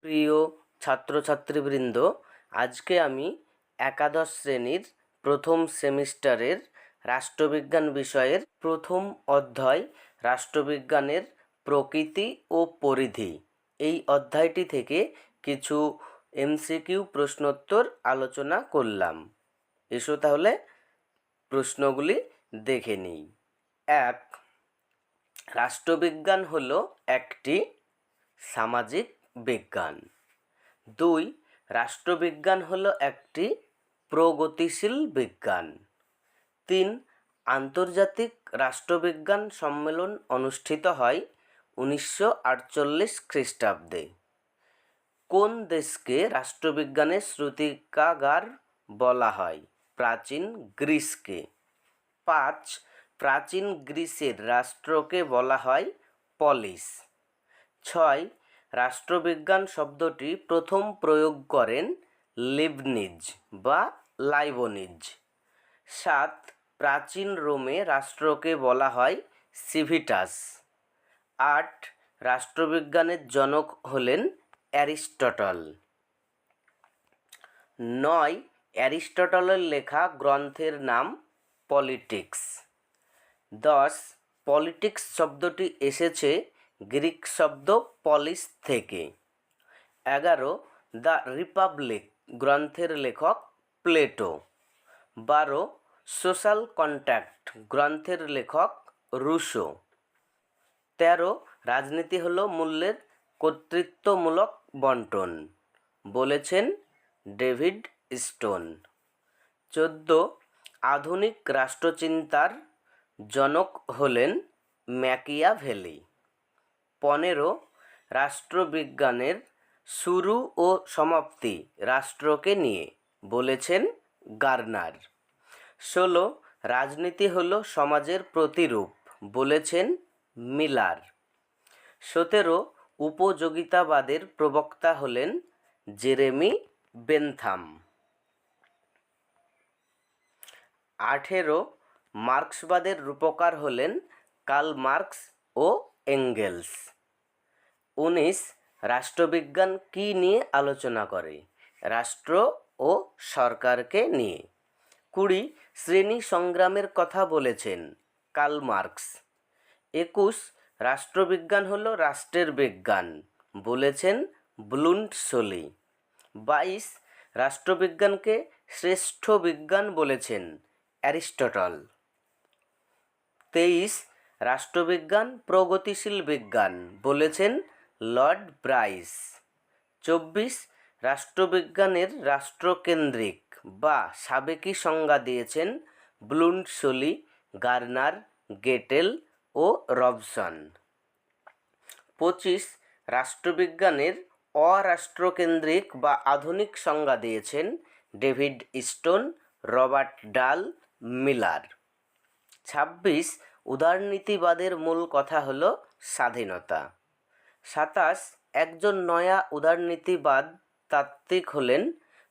প্রিয় ছাত্রছাত্রীবৃন্দ, আজকে আমি একাদশ শ্রেণীর প্রথম সেমিস্টারের রাষ্ট্রবিজ্ঞান বিষয়ের প্রথম অধ্যায় রাষ্ট্রবিজ্ঞানের প্রকৃতি ও পরিধি এই অধ্যায়টি থেকে কিছু এমসিকিউ প্রশ্নোত্তর আলোচনা করলাম। এসো তাহলে প্রশ্নগুলি দেখে নিই। 1. রাষ্ট্রবিজ্ঞান হলো একটি সামাজিক বিজ্ঞান। 2. রাষ্ট্রবিজ্ঞান হলো একটি প্রগতিশীল বিজ্ঞান। 3. আন্তর্জাতিক রাষ্ট্রবিজ্ঞান সম্মেলন অনুষ্ঠিত হয় 1948 খ্রিস্টাব্দে। কোন দেশকে রাষ্ট্রবিজ্ঞানের শ্রুতিকাগার বলা হয়? প্রাচীন গ্রিসকে। 5. প্রাচীন গ্রিসের রাষ্ট্রকে বলা হয় পলিস। 6. রাষ্ট্রবিজ্ঞান শব্দটি প্রথম প্রয়োগ করেন লিবনিজ বা লাইবনিজ। 7. প্রাচীন রোমে রাষ্ট্রকে বলা হয় সিভিটাস। 8. রাষ্ট্রবিজ্ঞানের জনক হলেন অ্যারিস্টটল। 9. অ্যারিস্টটলের লেখা গ্রন্থের নাম পলিটিক্স। 10. পলিটিক্স শব্দটি এসেছে গ্রিক শব্দ পলিস থেকে। 11. দ্য রিপাবলিক গ্রন্থের লেখক প্লেটো। 12. সোশ্যাল কন্ট্রাক্ট গ্রন্থের লেখক রুশো। 13. রাজনীতি হলো মূল্যের কর্তৃত্বমূলক বন্টন, বলেছেন ডেভিড স্টোন। 14. আধুনিক রাষ্ট্রচিন্তার জনক হলেন ম্যাকিয়াভেলি। 15. রাষ্ট্রবিজ্ঞানের শুরু ও সমাপ্তি রাষ্ট্রকে নিয়ে, বলেছেন গার্নার। 16. রাজনীতি হলো সমাজের প্রতিরূপ, বলেছেন মিলার। 17. উপযোগিতাবাদের প্রবক্তা হলেন জেরেমি বেনথাম। 18. মার্ক্সবাদের রূপকার হলেন কার্ল মার্কস ও এঙ্গেলস। 19. রাষ্ট্রবিজ্ঞান কী নিয়ে আলোচনা করে? রাষ্ট্র ও সরকারকে নিয়ে। 20. শ্রেণী সংগ্রামের কথা বলেছেন কার্ল মার্কস। 21. রাষ্ট্রবিজ্ঞান হলো রাষ্ট্রের বিজ্ঞান, বলেছেন ব্লুন্টসলি। 22. রাষ্ট্রবিজ্ঞানকে শ্রেষ্ঠ বিজ্ঞান বলেছেন অ্যারিস্টটল। 23. রাষ্ট্রবিজ্ঞান প্রগতিশীল বিজ্ঞান, বলেছেন লর্ড ব্রাইস। 24. রাষ্ট্রবিজ্ঞানের রাষ্ট্রকেন্দ্রিক বা সাবেকি সংজ্ঞা দিয়েছেন ব্লুন্টসলি, গার্নার, গেটেল ও রবসন। 25. রাষ্ট্রবিজ্ঞানের অরাষ্ট্রকেন্দ্রিক বা আধুনিক সংজ্ঞা দিয়েছেন ডেভিড স্টোন, রবার্ট ডাল, মিলার। 26. উদারনীতিবাদের মূল কথা হল স্বাধীনতা। 27. একজন নয়া উদারনীতিবাদ তাত্ত্বিক হলেন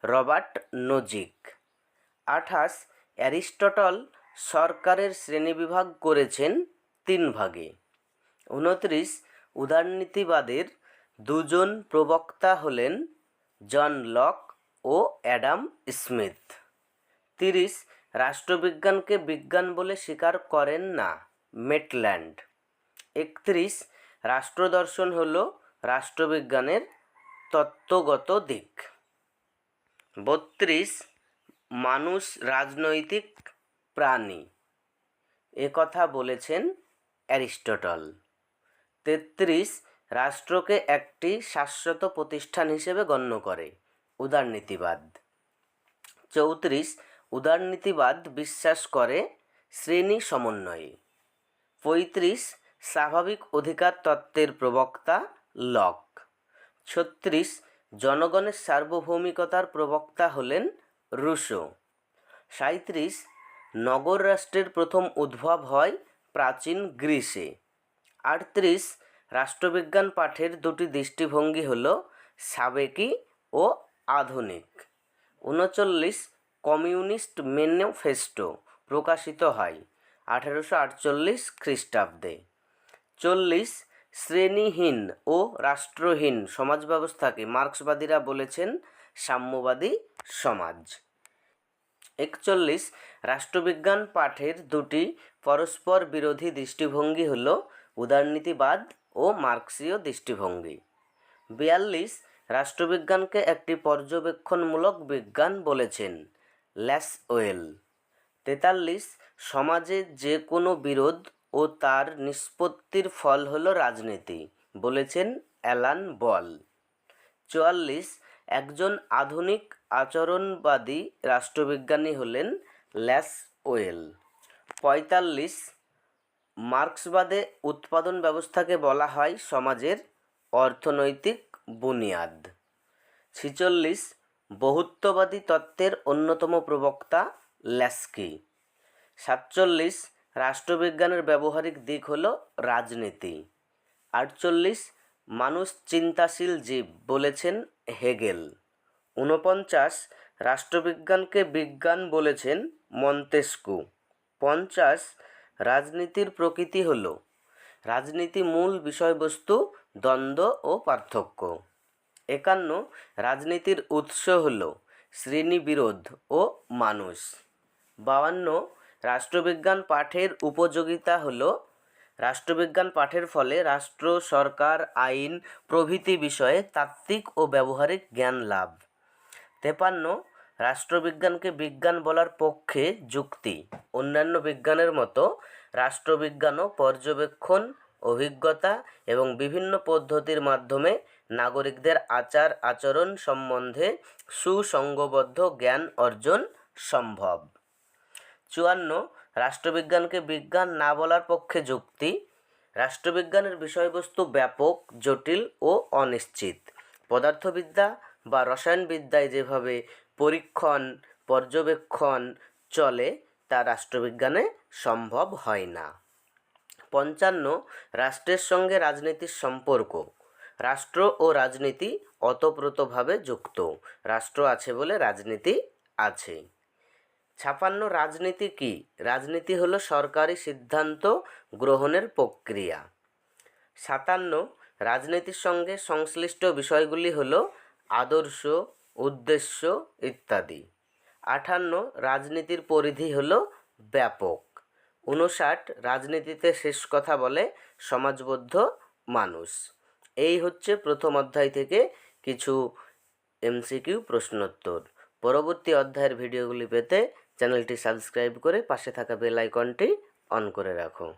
রবার্ট নোজিক। 28. অ্যারিস্টটল সরকারের শ্রেণীবিভাগ করেছেন 3 ভাগে। 29. উদারনীতিবাদের দুজন প্রবক্তা হলেন জন লক ও অ্যাডাম স্মিথ। 30. রাষ্ট্রবিজ্ঞানকে বিজ্ঞান বলে স্বীকার করেন না মেটল্যান্ড। 31. রাষ্ট্রদর্শন হল রাষ্ট্রবিজ্ঞানের তত্ত্বগত দিক। 32. মানুষ রাজনৈতিক প্রাণী, একথা বলেছেন অ্যারিস্টটল। 33. রাষ্ট্রকে একটি শাশ্বত প্রতিষ্ঠান হিসেবে গণ্য করে উদারনীতিবাদ। 34. উদারনীতিবাদ বিশ্বাস করে শ্রেণী সমন্বয়ে। 35. স্বাভাবিক অধিকার তত্ত্বের প্রবক্তা লক। 36. জনগণের সার্বভৌমিকতার প্রবক্তা হলেন রুশো। 37. নগর রাষ্ট্রের প্রথম উদ্ভব হয় প্রাচীন গ্রিসে। 38. রাষ্ট্রবিজ্ঞান পাঠের দুটি দৃষ্টিভঙ্গি হল সাবেকি ও আধুনিক। 39. কমিউনিস্ট ম্যানিফেস্টো প্রকাশিত হয় 1848 খ্রিস্টাব্দে। 40. শ্রেণীহীন ও রাষ্ট্রহীন সমাজ ব্যবস্থাকে মার্ক্সবাদীরা বলেছেন সাম্যবাদী সমাজ। 41 রাষ্ট্রবিজ্ঞান পাঠের দুটি পরস্পর বিরোধী দৃষ্টিভঙ্গি হল উদারনীতিবাদ ও মার্ক্সীয় দৃষ্টিভঙ্গি। 42 রাষ্ট্রবিজ্ঞানকে একটি পর্যবেক্ষণমূলক বিজ্ঞান বলেছেন ল্যাসওয়েল। 43 সমাজে যে কোনো বিরোধ ও তার নিষ্পত্তির ফল হলো রাজনীতি বলেছেন অ্যালান বল। 44 একজন আধুনিক আচরণবাদী রাষ্ট্রবিজ্ঞানী হলেন ল্যাসওয়েল। 45 মার্ক্সবাদে উৎপাদন ব্যবস্থাকে বলা হয় সমাজের অর্থনৈতিক বুনিয়াদ। 46 বহুত্ববাদী তত্ত্বের অন্যতম প্রবক্তা ল্যাস্কি। 47 রাষ্ট্রবিজ্ঞানের ব্যবহারিক দিক হল রাজনীতি। 48 মানুষ চিন্তাশীল জীব বলেছেন হেগেল। 49 রাষ্ট্রবিজ্ঞানকে বিজ্ঞান বলেছেন মন্তেস্কু। 50 রাজনীতির প্রকৃতি হল রাজনীতি মূল বিষয়বস্তু, দ্বন্দ্ব ও পার্থক্য। 51 রাজনীতির উৎস হল শ্রেণীবিরোধ ও মানুষ। 52 রাষ্ট্রবিজ্ঞান পাঠের উপযোগিতা হল রাষ্ট্রবিজ্ঞান পাঠের ফলে রাষ্ট্র, সরকার, আইন প্রভৃতি বিষয়ে তাত্ত্বিক ও ব্যবহারিক জ্ঞান লাভ। 53 রাষ্ট্রবিজ্ঞানকে বিজ্ঞান বলার পক্ষে যুক্তি। অন্যান্য বিজ্ঞানের মতো রাষ্ট্রবিজ্ঞানও পর্যবেক্ষণ, অভিজ্ঞতা এবং বিভিন্ন পদ্ধতির মাধ্যমে নাগরিকদের আচার আচরণ সম্বন্ধে সুসংবদ্ধ জ্ঞান অর্জন সম্ভব। 54 রাষ্ট্রবিজ্ঞানকে বিজ্ঞান না বলার পক্ষে যুক্তি। রাষ্ট্রবিজ্ঞানের বিষয়বস্তু ব্যাপক, জটিল ও অনিশ্চিত। পদার্থবিদ্যা বা রসায়নবিদ্যায় যেভাবে পরীক্ষণ, পর্যবেক্ষণ চলে তা রাষ্ট্রবিজ্ঞানে সম্ভব হয় না। 55 রাষ্ট্রের সঙ্গে রাজনীতির সম্পর্ক। রাষ্ট্র ও রাজনীতি ওতপ্রোতভাবে যুক্ত। রাষ্ট্র আছে বলে রাজনীতি আছে। 56 রাজনীতি কি? রাজনীতি হলো সরকারি সিদ্ধান্ত গ্রহণের প্রক্রিয়া। 57 রাজনীতির সঙ্গে সংশ্লিষ্ট বিষয়গুলি হলো আদর্শ, উদ্দেশ্য ইত্যাদি। 58 রাজনীতির পরিধি হলো ব্যাপক। 59 রাজনীতিতে শেষ কথা বলে সমাজবদ্ধ মানুষ। এই হচ্ছে প্রথম অধ্যায় থেকে কিছু এমসিকিউ প্রশ্নোত্তর। পরবর্তী অধ্যায়ের ভিডিওগুলি পেতে চ্যানেলটি সাবস্ক্রাইব করে পাশে থাকা বেল আইকনটি অন করে রাখো।